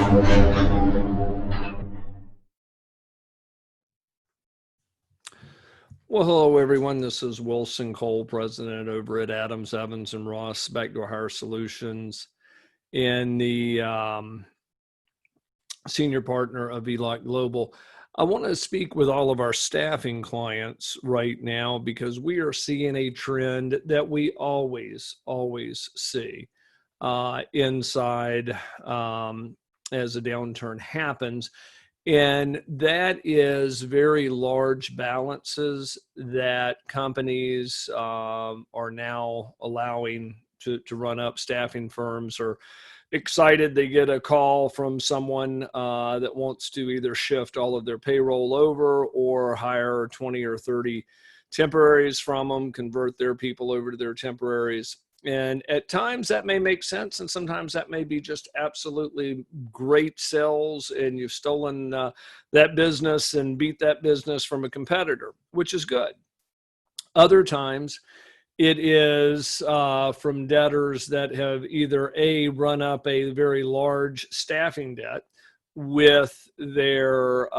Well, hello, everyone. This is Wilson Cole, president over at Adams, Evans, and Ross Backdoor Hire Solutions, and the senior partner of ELOC Global. I want to speak with all of our staffing clients right now because we are seeing a trend that we always see inside as a downturn happens. And that is very large balances that companies are now allowing to run up. Staffing firms are excited. They get a call from someone that wants to either shift all of their payroll over or hire 20 or 30 temporaries from them, convert their people over to their temporaries. And at times that may make sense, and sometimes that may be just absolutely great sales, and you've stolen that business and beat that business from a competitor, which is good. Other times it is from debtors that have either run up a very large staffing debt with their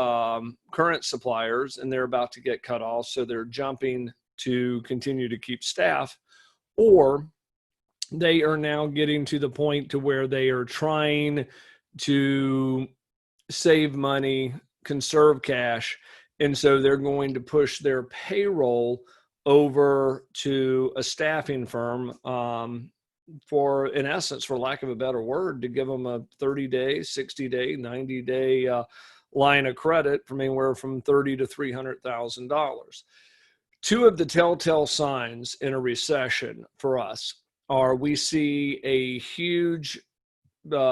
current suppliers, and they're about to get cut off, so they're jumping to continue to keep staff, or they are now getting to the point to where they are trying to save money, conserve cash, and so they're going to push their payroll over to a staffing firm for, in essence, for lack of a better word, to give them a 30-day, 60-day, 90-day line of credit from anywhere from $30,000 to $300,000. Two of the telltale signs in a recession for us are we see a huge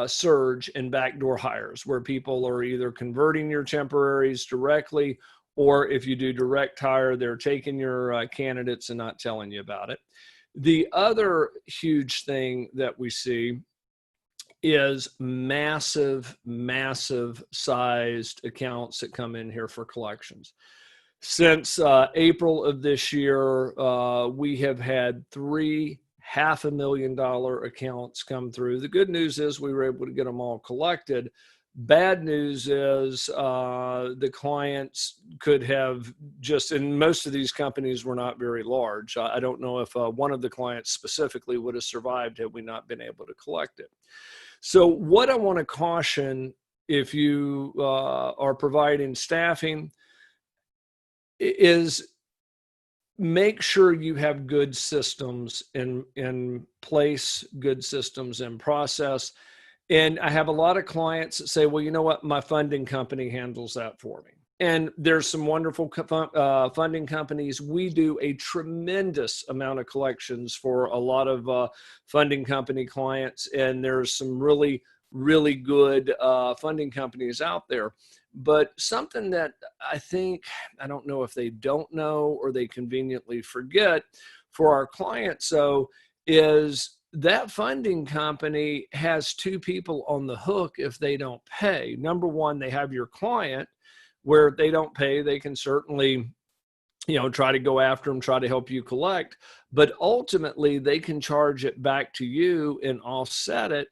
surge in backdoor hires where people are either converting your temporaries directly, or if you do direct hire, they're taking your candidates and not telling you about it. The other huge thing that we see is massive sized accounts that come in here for collections. Since April of this year, we have had 3 $500,000 accounts come through. The good news is we were able to get them all collected. Bad news is the clients could have just, and most of these companies were not very large. I don't know if one of the clients specifically would have survived had we not been able to collect it. So what I want to caution, if you are providing staffing, is make sure you have good systems in place, good systems in process. And I have a lot of clients that say, well, you know what, my funding company handles that for me. And there's some wonderful funding companies. We do a tremendous amount of collections for a lot of funding company clients. And there's some really good funding companies out there. But something that I think, I don't know if they don't know or they conveniently forget for our clients, so is that funding company has two people on the hook if they don't pay. Number one, they have your client, where if they don't pay, they can certainly, try to go after them, try to help you collect, but ultimately they can charge it back to you and offset it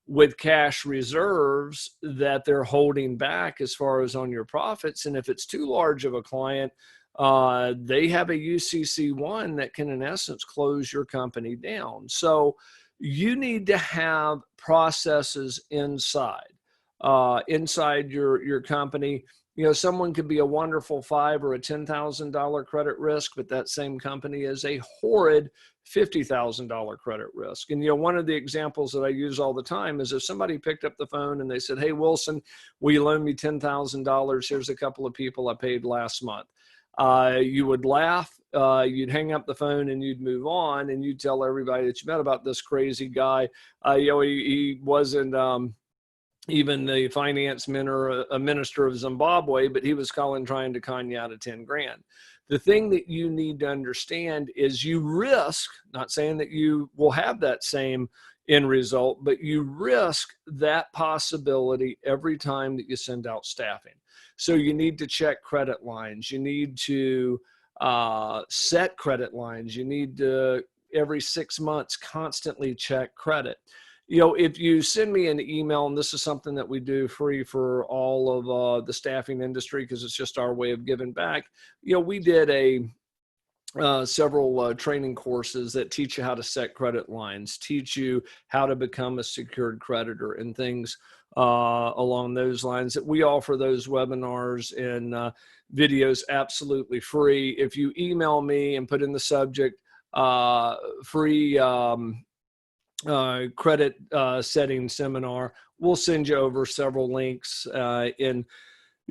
with cash reserves that they're holding back as far as on your profits. And if it's too large of a client, they have a UCC1 that can, in essence, close your company down. So you need to have processes inside your company. Someone could be a wonderful $5,000 or a $10,000 credit risk, but that same company is a horrid $50,000 credit risk. And, one of the examples that I use all the time is if somebody picked up the phone and they said, hey, Wilson, will you loan me $10,000? Here's a couple of people I paid last month. You would laugh, you'd hang up the phone and you'd move on, and you'd tell everybody that you met about this crazy guy. He wasn't even the finance minister of Zimbabwe, but he was trying to con you out of 10 grand. The thing that you need to understand is you risk, not saying that you will have that same end result, but you risk that possibility every time that you send out staffing. So you need to check credit lines. You need to set credit lines. You need to, every 6 months, constantly check credit. if you send me an email, and this is something that we do free for all of the staffing industry because it's just our way of giving back. We did several training courses that teach you how to set credit lines, teach you how to become a secured creditor, and things along those lines. That we offer those webinars and videos absolutely free. If you email me and put in the subject free credit setting seminar, we'll send you over several links in.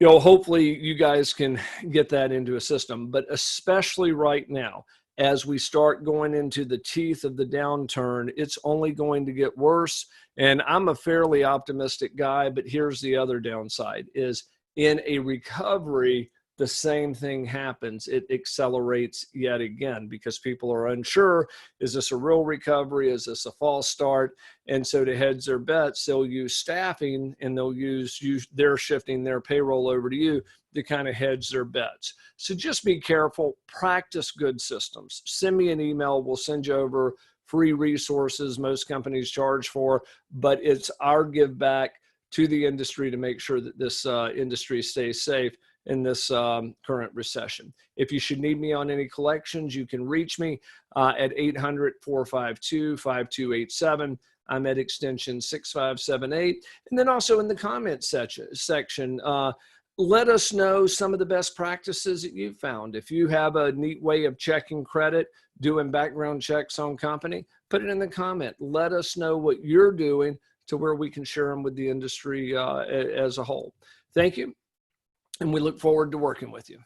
Hopefully you guys can get that into a system, but especially right now, as we start going into the teeth of the downturn, it's only going to get worse. And I'm a fairly optimistic guy, but here's the other downside is in a recovery, the same thing happens. It accelerates yet again because people are unsure. Is this a real recovery? Is this a false start? And so to hedge their bets, they'll use staffing and they'll they're shifting their payroll over to you to kind of hedge their bets. So just be careful, practice good systems. Send me an email. We'll send you over free resources most companies charge for, but it's our give back to the industry to make sure that this industry stays safe in this current recession. If you should need me on any collections, you can reach me at 800-452-5287. I'm at extension 6578. And then also in the comments section, let us know some of the best practices that you've found. If you have a neat way of checking credit, doing background checks on company, put it in the comment. Let us know what you're doing to where we can share them with the industry as a whole. Thank you. And we look forward to working with you.